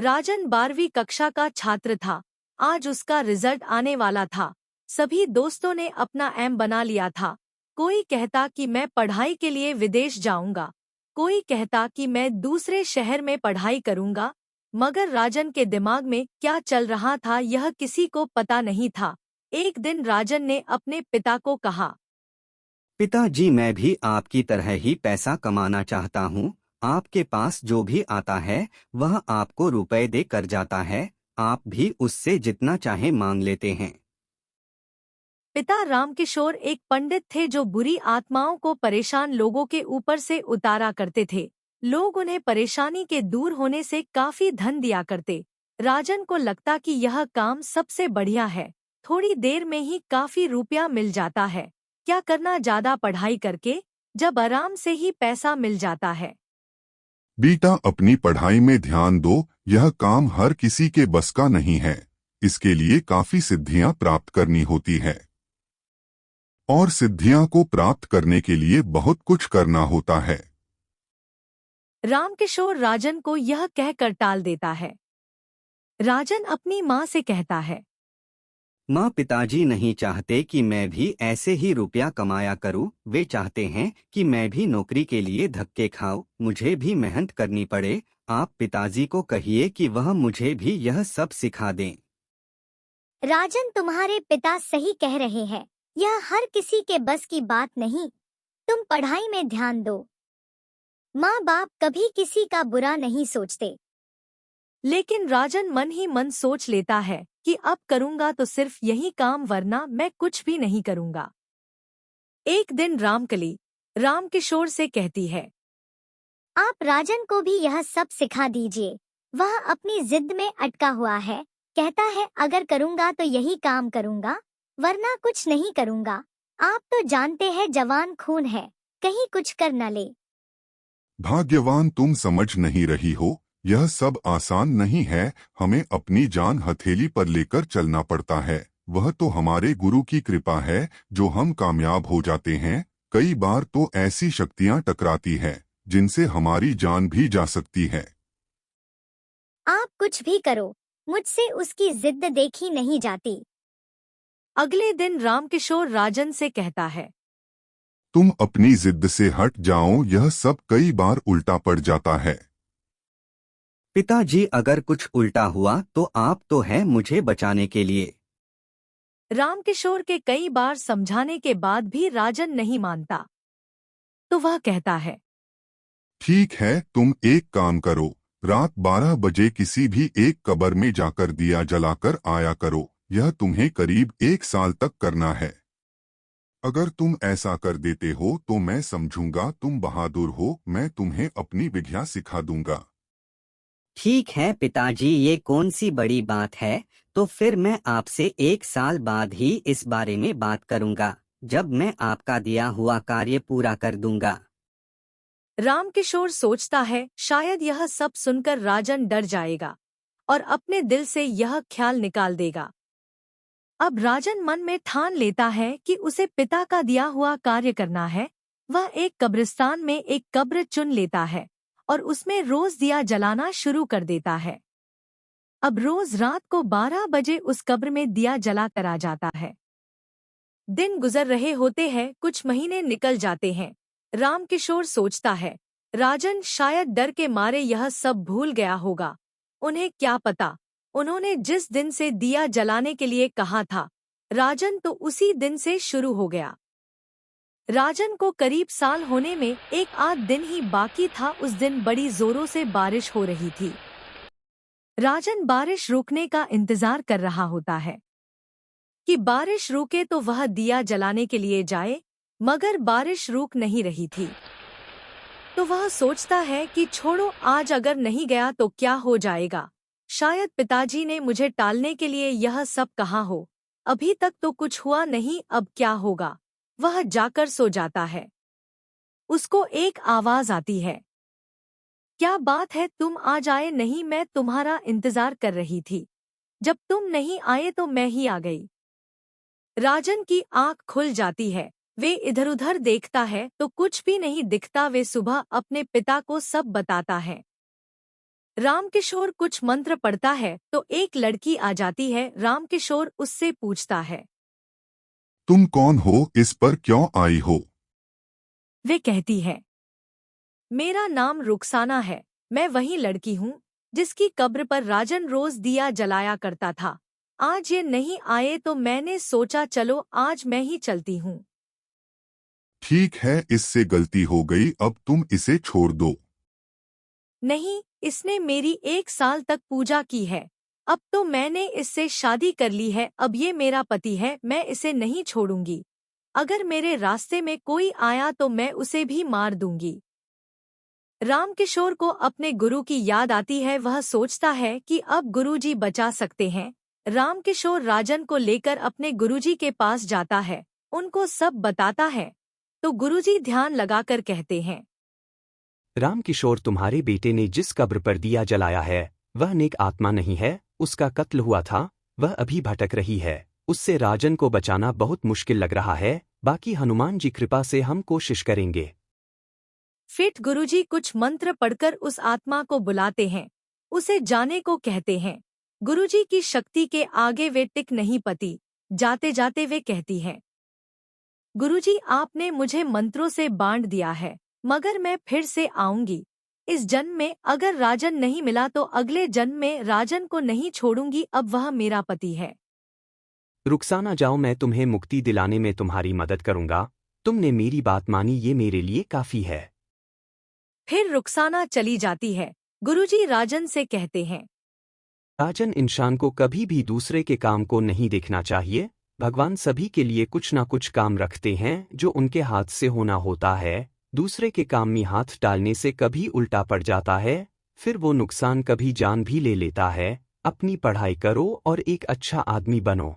राजन 12वीं कक्षा का छात्र था। आज उसका रिजल्ट आने वाला था। सभी दोस्तों ने अपना एम बना लिया था। कोई कहता कि मैं पढ़ाई के लिए विदेश जाऊंगा, कोई कहता कि मैं दूसरे शहर में पढ़ाई करूंगा। मगर राजन के दिमाग में क्या चल रहा था यह किसी को पता नहीं था। एक दिन राजन ने अपने पिता को कहा, पिताजी, मैं भी आपकी तरह ही पैसा कमाना चाहता हूँ। आपके पास जो भी आता है वह आपको रुपए दे कर जाता है। आप भी उससे जितना चाहे मांग लेते हैं। पिता रामकिशोर एक पंडित थे जो बुरी आत्माओं को परेशान लोगों के ऊपर से उतारा करते थे। लोग उन्हें परेशानी के दूर होने से काफी धन दिया करते। राजन को लगता कि यह काम सबसे बढ़िया है। थोड़ी देर में ही काफी रुपया मिल जाता है। क्या करना ज्यादा पढ़ाई करके, जब आराम से ही पैसा मिल जाता है। बेटा, अपनी पढ़ाई में ध्यान दो। यह काम हर किसी के बस का नहीं है। इसके लिए काफी सिद्धियां प्राप्त करनी होती है और सिद्धियां को प्राप्त करने के लिए बहुत कुछ करना होता है। रामकिशोर राजन को यह कहकर टाल देता है। राजन अपनी माँ से कहता है, माँ, पिताजी नहीं चाहते कि मैं भी ऐसे ही रुपया कमाया करूँ। वे चाहते हैं कि मैं भी नौकरी के लिए धक्के खाऊं, मुझे भी मेहनत करनी पड़े। आप पिताजी को कहिए कि वह मुझे भी यह सब सिखा दें। राजन, तुम्हारे पिता सही कह रहे हैं। यह हर किसी के बस की बात नहीं। तुम पढ़ाई में ध्यान दो। माँ बाप कभी किसी का बुरा नहीं सोचते। लेकिन राजन मन ही मन सोच लेता है कि अब करूंगा तो सिर्फ यही काम, वरना मैं कुछ भी नहीं करूंगा। एक दिन रामकली रामकिशोर से कहती है, आप राजन को भी यह सब सिखा दीजिए। वह अपनी जिद में अटका हुआ है। कहता है अगर करूंगा तो यही काम करूंगा, वरना कुछ नहीं करूंगा। आप तो जानते हैं जवान खून है, कहीं कुछ कर न ले। भाग्यवान, तुम समझ नहीं रही हो। यह सब आसान नहीं है। हमें अपनी जान हथेली पर लेकर चलना पड़ता है। वह तो हमारे गुरु की कृपा है जो हम कामयाब हो जाते हैं। कई बार तो ऐसी शक्तियां टकराती हैं जिनसे हमारी जान भी जा सकती है। आप कुछ भी करो, मुझसे उसकी जिद देखी नहीं जाती। अगले दिन रामकिशोर राजन से कहता है, तुम अपनी जिद से हट जाओ। यह सब कई बार उल्टा पड़ जाता है। पिताजी, अगर कुछ उल्टा हुआ तो आप तो हैं मुझे बचाने के लिए। रामकिशोर के कई बार समझाने के बाद भी राजन नहीं मानता। तो वह कहता है, ठीक है, तुम एक काम करो। रात 12 बजे किसी भी एक कब्र में जाकर दिया जलाकर आया करो। यह तुम्हें करीब 1 साल तक करना है। अगर तुम ऐसा कर देते हो तो मैं समझूंगा तुम बहादुर हो। मैं तुम्हें अपनी विद्या सिखा दूंगा। ठीक है पिताजी, ये कौन सी बड़ी बात है। तो फिर मैं आपसे 1 साल बाद ही इस बारे में बात करूंगा, जब मैं आपका दिया हुआ कार्य पूरा कर दूंगा। रामकिशोर सोचता है शायद यह सब सुनकर राजन डर जाएगा और अपने दिल से यह ख्याल निकाल देगा। अब राजन मन में ठान लेता है कि उसे पिता का दिया हुआ कार्य करना है। वह एक कब्रिस्तान में एक कब्र चुन लेता है और उसमें रोज दिया जलाना शुरू कर देता है। अब रोज रात को 12 बजे उस कब्र में दिया जला कर आ जाता है। दिन गुजर रहे होते हैं, कुछ महीने निकल जाते हैं। रामकिशोर सोचता है राजन शायद डर के मारे यह सब भूल गया होगा। उन्हें क्या पता, उन्होंने जिस दिन से दिया जलाने के लिए कहा था, राजन तो उसी दिन से शुरू हो गया। राजन को करीब साल होने में 1 आध दिन ही बाकी था। उस दिन बड़ी जोरों से बारिश हो रही थी। राजन बारिश रुकने का इंतजार कर रहा होता है कि बारिश रुके तो वह दिया जलाने के लिए जाए, मगर बारिश रुक नहीं रही थी। तो वह सोचता है कि छोड़ो, आज अगर नहीं गया तो क्या हो जाएगा। शायद पिताजी ने मुझे टालने के लिए यह सब कहा हो। अभी तक तो कुछ हुआ नहीं, अब क्या होगा। वह जाकर सो जाता है। उसको एक आवाज आती है, क्या बात है, तुम आज आए नहीं? मैं तुम्हारा इंतजार कर रही थी। जब तुम नहीं आए तो मैं ही आ गई। राजन की आंख खुल जाती है। वे इधर उधर देखता है तो कुछ भी नहीं दिखता। वे सुबह अपने पिता को सब बताता है। रामकिशोर कुछ मंत्र पढ़ता है तो एक लड़की आ जाती है। रामकिशोर उससे पूछता है। तुम कौन हो, इस पर क्यों आई हो? वे कहती है, मेरा नाम रुखसाना है। मैं वही लड़की हूँ जिसकी कब्र पर राजन रोज दिया जलाया करता था। आज ये नहीं आए तो मैंने सोचा चलो आज मैं ही चलती हूँ। ठीक है, इससे गलती हो गई, अब तुम इसे छोड़ दो। नहीं, इसने मेरी 1 साल तक पूजा की है। अब तो मैंने इससे शादी कर ली है, अब ये मेरा पति है, मैं इसे नहीं छोड़ूंगी। अगर मेरे रास्ते में कोई आया तो मैं उसे भी मार दूंगी। रामकिशोर को अपने गुरु की याद आती है। वह सोचता है कि अब गुरुजी बचा सकते हैं। रामकिशोर राजन को लेकर अपने गुरुजी के पास जाता है, उनको सब बताता है। तो गुरुजी ध्यान लगाकर कहते हैं, रामकिशोर, तुम्हारे बेटे ने जिस कब्र पर दिया जलाया है वह नेक आत्मा नहीं है। उसका कत्ल हुआ था, वह अभी भटक रही है। उससे राजन को बचाना बहुत मुश्किल लग रहा है। बाकी हनुमान जी कृपा से हम कोशिश करेंगे। फिर गुरुजी कुछ मंत्र पढ़कर उस आत्मा को बुलाते हैं, उसे जाने को कहते हैं। गुरुजी की शक्ति के आगे वे टिक नहीं पाती। जाते जाते वे कहती है, गुरुजी आपने मुझे मंत्रों से बांध दिया है, मगर मैं फिर से आऊंगी। इस जन्म में अगर राजन नहीं मिला तो अगले जन्म में राजन को नहीं छोड़ूंगी। अब वह मेरा पति है। रुखसाना, जाओ, मैं तुम्हें मुक्ति दिलाने में तुम्हारी मदद करूंगा। तुमने मेरी बात मानी, ये मेरे लिए काफी है। फिर रुखसाना चली जाती है। गुरुजी राजन से कहते हैं, राजन, इंसान को कभी भी दूसरे के काम को नहीं देखना चाहिए। भगवान सभी के लिए कुछ ना कुछ काम रखते हैं जो उनके हाथ से होना होता है। दूसरे के काम में हाथ डालने से कभी उल्टा पड़ जाता है, फिर वो नुकसान कभी जान भी ले लेता है। अपनी पढ़ाई करो और एक अच्छा आदमी बनो।